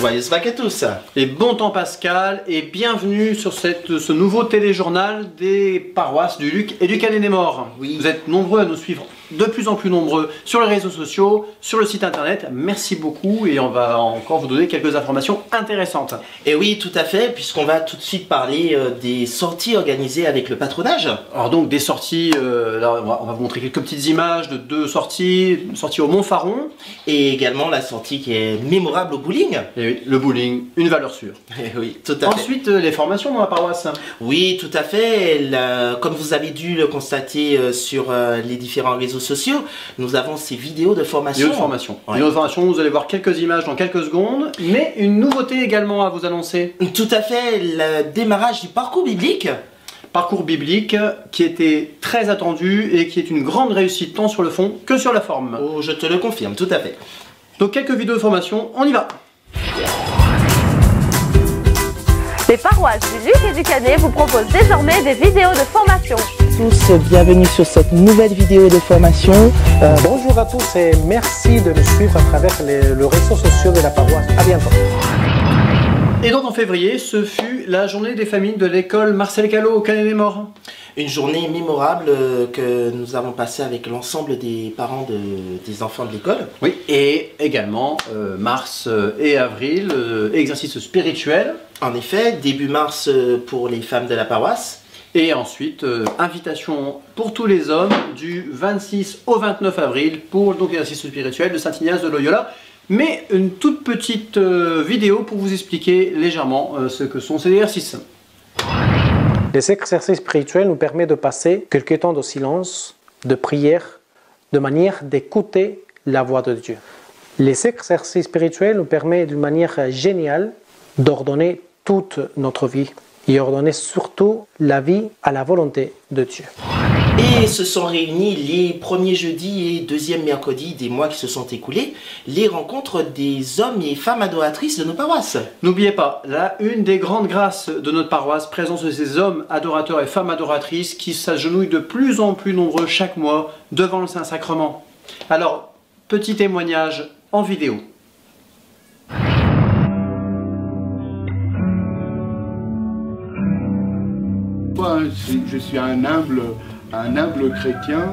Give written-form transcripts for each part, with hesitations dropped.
Joyeuses Pâques à tous. Et bon temps Pascal, et bienvenue sur ce nouveau téléjournal des paroisses du Luc et du Canet-des-Morts. Oui. Vous êtes nombreux à nous suivre, de plus en plus nombreux, sur les réseaux sociaux, sur le site internet. Merci beaucoup et on va encore vous donner quelques informations intéressantes. Et oui, tout à fait, puisqu'on va tout de suite parler des sorties organisées avec le patronage. Alors donc des sorties, là, on va vous montrer quelques petites images de deux sorties, une sortie au Montfaron. Et également la sortie qui est mémorable au bowling. Et oui, le bowling, une valeur sûre. Et oui, tout à fait. Ensuite, les formations dans la paroisse. Oui, tout à fait. Comme vous avez dû le constater sur les différents réseaux sociaux, nous avons ces vidéos de formation. Vidéos de formation. Ouais. Vidéos de formation, vous allez voir quelques images dans quelques secondes, mais une nouveauté également à vous annoncer. Tout à fait, le démarrage du parcours biblique. Parcours biblique qui était très attendu et qui est une grande réussite tant sur le fond que sur la forme. Oh, je te le confirme, tout à fait. Donc quelques vidéos de formation, on y va. Les paroisses du Luc et du Canet vous proposent désormais des vidéos de formation. Tous, bienvenue sur cette nouvelle vidéo de formation. Bonjour à tous et merci de nous suivre à travers les réseaux sociaux de la paroisse. À bientôt. Et donc en février, ce fut la journée des familles de l'école Marcel Callot au Canet-des-Morts. Une journée mémorable que nous avons passée avec l'ensemble des parents des enfants de l'école. Oui, et également mars et avril, exercice spirituel. En effet, début mars pour les femmes de la paroisse. Et ensuite, invitation pour tous les hommes du 26 au 29 avril pour donc l'exercice spirituel de Saint-Ignace de Loyola. Mais une toute petite vidéo pour vous expliquer légèrement ce que sont ces exercices. Les exercices spirituels nous permettent de passer quelques temps de silence, de prière, de manière d'écouter la voix de Dieu. Les exercices spirituels nous permettent d'une manière géniale d'ordonner toute notre vie et ordonner surtout la vie à la volonté de Dieu. Et se sont réunis les premiers jeudis et deuxième mercredi des mois qui se sont écoulés, les rencontres des hommes et femmes adoratrices de nos paroisses. N'oubliez pas, là, une des grandes grâces de notre paroisse, présence de ces hommes adorateurs et femmes adoratrices qui s'agenouillent de plus en plus nombreux chaque mois devant le Saint-Sacrement. Alors, petit témoignage en vidéo. Moi, je suis un humble chrétien.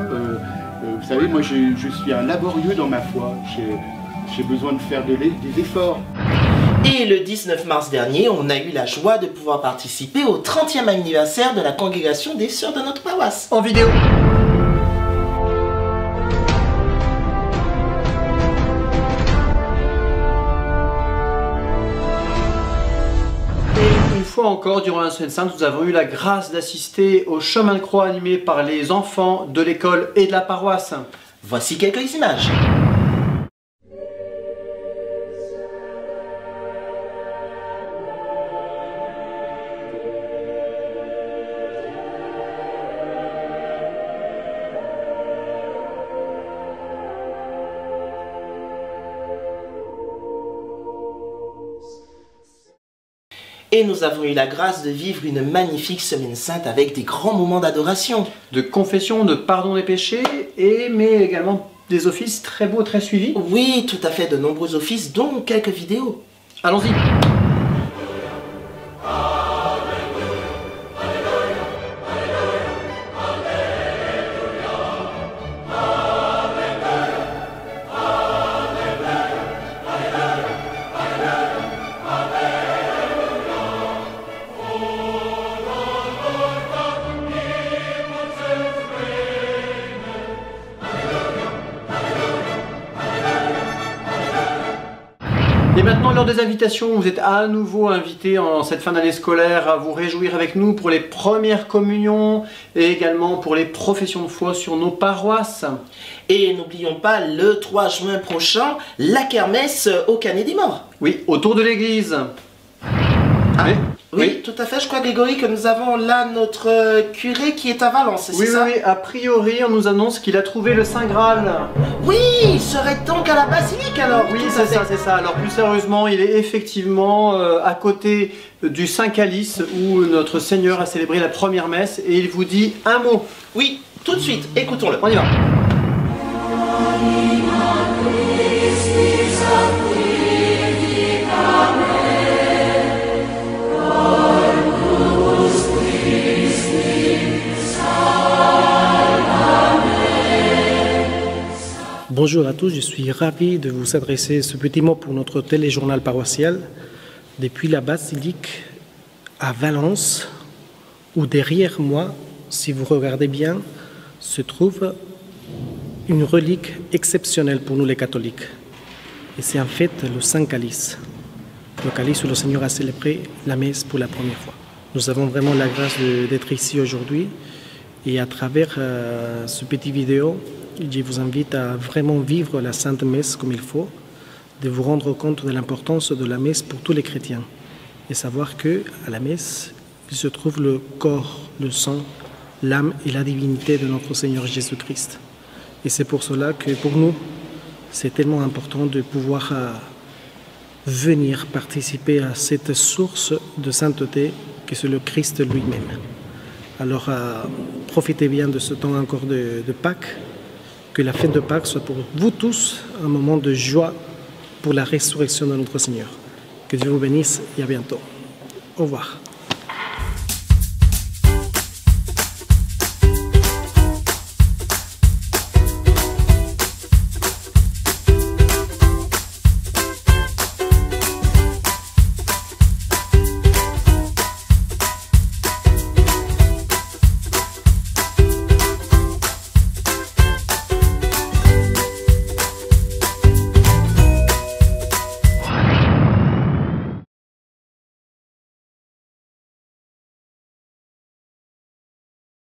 Vous savez, moi, je suis un laborieux dans ma foi. J'ai besoin de faire des efforts. Et le 19 mars dernier, on a eu la joie de pouvoir participer au 30e anniversaire de la congrégation des sœurs de notre paroisse. En vidéo. Une fois encore, durant la Semaine Sainte, nous avons eu la grâce d'assister au chemin de croix animé par les enfants de l'école et de la paroisse. Voici quelques images. Et nous avons eu la grâce de vivre une magnifique Semaine Sainte avec des grands moments d'adoration. De confession, de pardon des péchés, mais également des offices très beaux, très suivis. Oui, tout à fait, de nombreux offices, dont quelques vidéos. Allons-y. Et maintenant, l'heure des invitations. Vous êtes à nouveau invités en cette fin d'année scolaire à vous réjouir avec nous pour les premières communions et également pour les professions de foi sur nos paroisses. Et n'oublions pas, le 3 juin prochain, la kermesse au Canet-des-Morts. Oui, autour de l'église. Oui, tout à fait. Je crois, Grégory, que nous avons là notre curé qui est à Valence, c'est ça? Oui, a priori, on nous annonce qu'il a trouvé le Saint Graal. Oui, il serait donc à la basilique alors. Oui, tout à fait. c'est ça. Alors plus sérieusement, il est effectivement à côté du Saint Calice où notre Seigneur a célébré la première messe et il vous dit un mot. Oui, tout de suite, écoutons-le. On y va. Christus, Bonjour à tous, je suis ravi de vous adresser ce petit mot pour notre téléjournal paroissial depuis la basilique à Valence, où derrière moi, si vous regardez bien, se trouve une relique exceptionnelle pour nous les catholiques. Et c'est en fait le Saint Calice. Le calice où le Seigneur a célébré la messe pour la première fois. Nous avons vraiment la grâce d'être ici aujourd'hui et à travers ce petit vidéo, je vous invite à vraiment vivre la Sainte Messe comme il faut, de vous rendre compte de l'importance de la messe pour tous les chrétiens et savoir que à la messe, il se trouve le corps, le sang, l'âme et la divinité de notre Seigneur Jésus-Christ. Et c'est pour cela que pour nous, c'est tellement important de pouvoir venir participer à cette source de sainteté que c'est le Christ lui-même. Alors profitez bien de ce temps encore de Pâques, que la fête de Pâques soit pour vous tous un moment de joie pour la résurrection de notre Seigneur. Que Dieu vous bénisse et à bientôt. Au revoir.